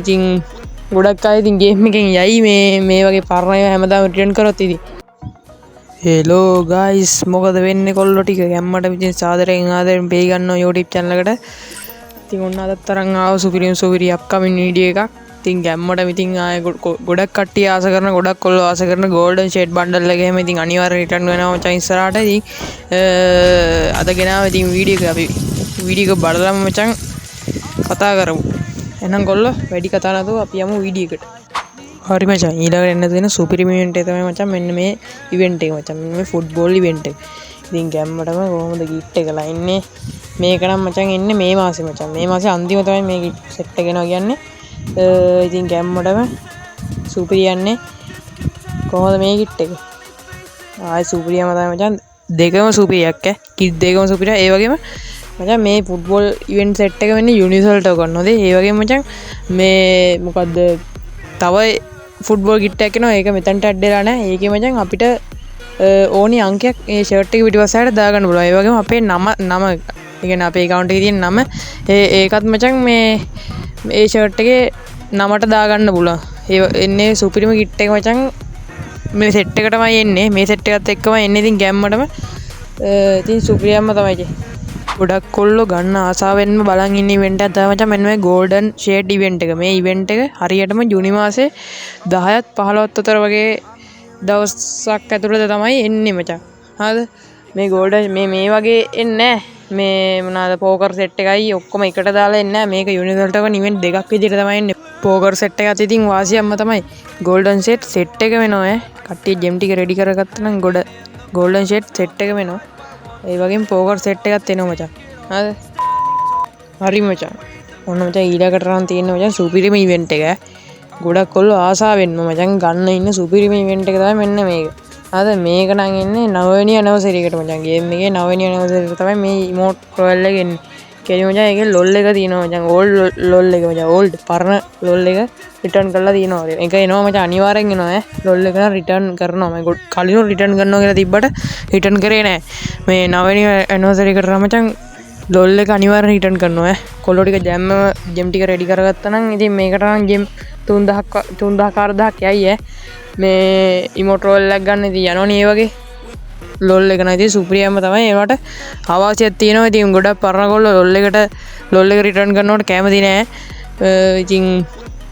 ඉතින් ගොඩක් අය ඉතින් ගේම් එකෙන් යයි මේ වගේ පරණ ඒවා හැමදාම රිටර්න් කරොත් ඉතින් හෙලෝ ගයිස් මොකද වෙන්නේ කොල්ලෝ ටික ගැම්මට ඉතින් සාදරයෙන් ආදරයෙන් පේ ගන්නවා YouTube channel එකට. ඉතින් ඔන්න අදත් තරම් ආව සුපිරි අප්කමින් වීඩියෝ එකක්. ඉතින් ගැම්මට ඉතින් ආය ගොඩක් කට්ටිය ආස කරන ගොඩක් කොල්ලෝ ආස කරන golden shade bundle එක එහෙම ඉතින් අනිවාර්යෙන් රිටර්න් වෙනවා මචං ඉස්සරහට. ඉතින් අද ගෙනාව ඉතින් වීඩියෝ එක අපි වීඩියෝ එක බලලාම මචං කතා කරමු. එහෙනම් කොල්ලෝ වැඩි කතා නැතුව අපි යමු වීඩියෝ එකට. හරි මචං ඊළඟට එන්න තියෙන සුපිරිම ඉවෙන්ට් එක තමයි මචං මෙන්න මේ ඉවෙන්ට් එක මචං මෙන්න මේ ෆුට්බෝල් ඉවෙන්ට් එක. ඉතින් ගැම්මටම කොහොමද ගිෆ්ට් එකලා ඉන්නේ මේක නම් මචං එන්නේ මේ මාසේ මචං මේ මාසේ අන්තිම තමයි මේ ගිෆ්ට් සෙට් එක එනවා කියන්නේ. ඉතින් ගැම්මටම සුපිරියන්නේ කොහොමද මේ ගිෆ්ට් එක ආයි සුපිරියම තමයි මචං දෙකම සුපිරියක් කිඩ් දෙකම සුපිරිය. ඒ වගේම මචං මේ ෆුට්බෝල් ඉවෙන්ට් සෙට් එක වෙන්නේ යුනිවර්සල් ටෝකන් හොදේ. ඒ වගේම මචං මේ මොකද්ද තව ෆුට්බෝල් කිට් එකක් එනවා ඒක මෙතනට ඇඩ් වෙලා නැහැ. ඒකේ මචං අපිට ඕනි අංකයක් ඒ ෂර්ට් එක පිටිපස්සට දාගන්න පුළුවන්. ඒ වගේම අපේ නම ඒ කියන්නේ අපේ account එකේ තියෙන නම ඒකත් මචං මේ ෂර්ට් එකේ නමට දාගන්න පුළුවන්. ඒ එන්නේ සුපිරිම කිට් එක මචං මේ සෙට් එකටමයි එන්නේ. මේ සෙට් එකත් එක්කම එන්නේ ඉතින් ගැම්මටම ඉතින් සුපිරියම්ම තමයි ඉතින්. ගොඩක් කොල්ලෝ ගන්න ආසාවෙන්ම බලන් ඉන්න ඉවෙන්ට් එකක් තමයි මචං මෙන්න මේ golden shade ඉවෙන්ට් එක. මේ ඉවෙන්ට් එක හරියටම ජූනි මාසේ 10ත් 15ත් අතර වගේ දවසක් ඇතුළත තමයි එන්නේ මචං. හරිද? මේ golden මේ වගේ එන්නේ මේ මොනවාද පෝකර් සෙට් එකයි ඔක්කොම එකට දාලා එන්නේ නැහැ. මේක යුනිවර්සල් ටෝකන් ඉවෙන්ට් දෙකක් විදිහට තමයි එන්නේ. පෝකර් සෙට් එකත් ඉතින් වාසියම්ම තමයි. golden shade සෙට් එක වෙනවා කට්ටිය ජෙම් ටික රෙඩි කරගත්තා නම් golden shade සෙට් එක වෙනවා. ඒ වගේම පෝකර් සෙට් එකක් එනවා මචං. හරිද? හරි මචං. ඔන්න මචං ඊළඟට රන් තියෙන මචං සුපිරිම ඉවෙන්ට් එක. ගොඩක් කොල්ලෝ ආසාවෙන්ම මචං ගන්න ඉන්න සුපිරිම ඉවෙන්ට් එක තමයි මෙන්න මේක. හරිද? මේක නම් එන්නේ 9 වෙනි ඇනිවර්සරි එකට මචං. ගේම් එකේ 9 වෙනි ඇනිවර්සරි එක තමයි මේ ඉමෝට් රොයල් එක එන්නේ. කෙලි මචං ඒකේ ලොල් එක තියෙනවා මචං. ඕල්ඩ් ලොල් එක මචං. ඕල්ඩ් පරණ ලොල් එක රිටර්න් කරලා තියෙනවා. ඒක එනවා මචං අනිවාර්යෙන් එනවා ලොල් එක නම් රිටර්න් කරනවා. මම කලින් රිටර්න් කරනවා කියලා තිබ්බට රිටර්න් කරේ නැහැ. මේ 9 වෙනි ඇනිවර්සරි එකට මචං ලොල් එක අනිවාර්යෙන් රිටර්න් කරනවා. කොල්ලෝ ටික ජෙම් ටික රෙඩි කරගත්තා නම් ඉතින් මේකට නම් ජෙම් 3000 යයි මේ ඉමෝට් රෝල් එකක් ගන්න ඉතින් යනවනේ ඒ වගේ ලොල් එක නම් ඉතින් සුපිරියම තමයි. ඒවට අවාසියක් තියෙනවා. ඉතින් ගොඩක් පරණ කොල්ලෝ ලොල් එක රිටර්න් කරනකොට කැමති නෑ. ඉතින්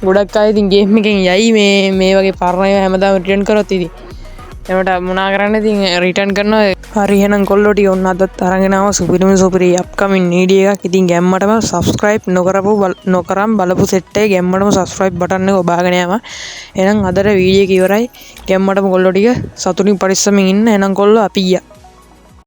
ගොඩක් අය ඉතින් ගේම් එකෙන් යයි මේ වගේ පරණ ඒවා හැමදාම රිටර්න් කරොත් ඉතින් එනට මොනා කරන්න ඉතින් රිටර්න් කරනවා. හරි එහෙනම් කොල්ලෝ ටික ඔන්න අදත් අරගෙන ආවා සුපිරි අප්කමින් වීඩියෝ එකක්. ඉතින් ගැම්මටම subscribe නොකරම් බලපු සෙට් එකේ ගැම්මටම subscribe බටන් එක ඔබාගෙන යනවා. එහෙනම් අදට වීඩියෝ එක ඉවරයි. ගැම්මටම කොල්ලෝ ටික සතුටින් පරිස්සමින් ඉන්න. එහෙනම් කොල්ලෝ අපි ගියා.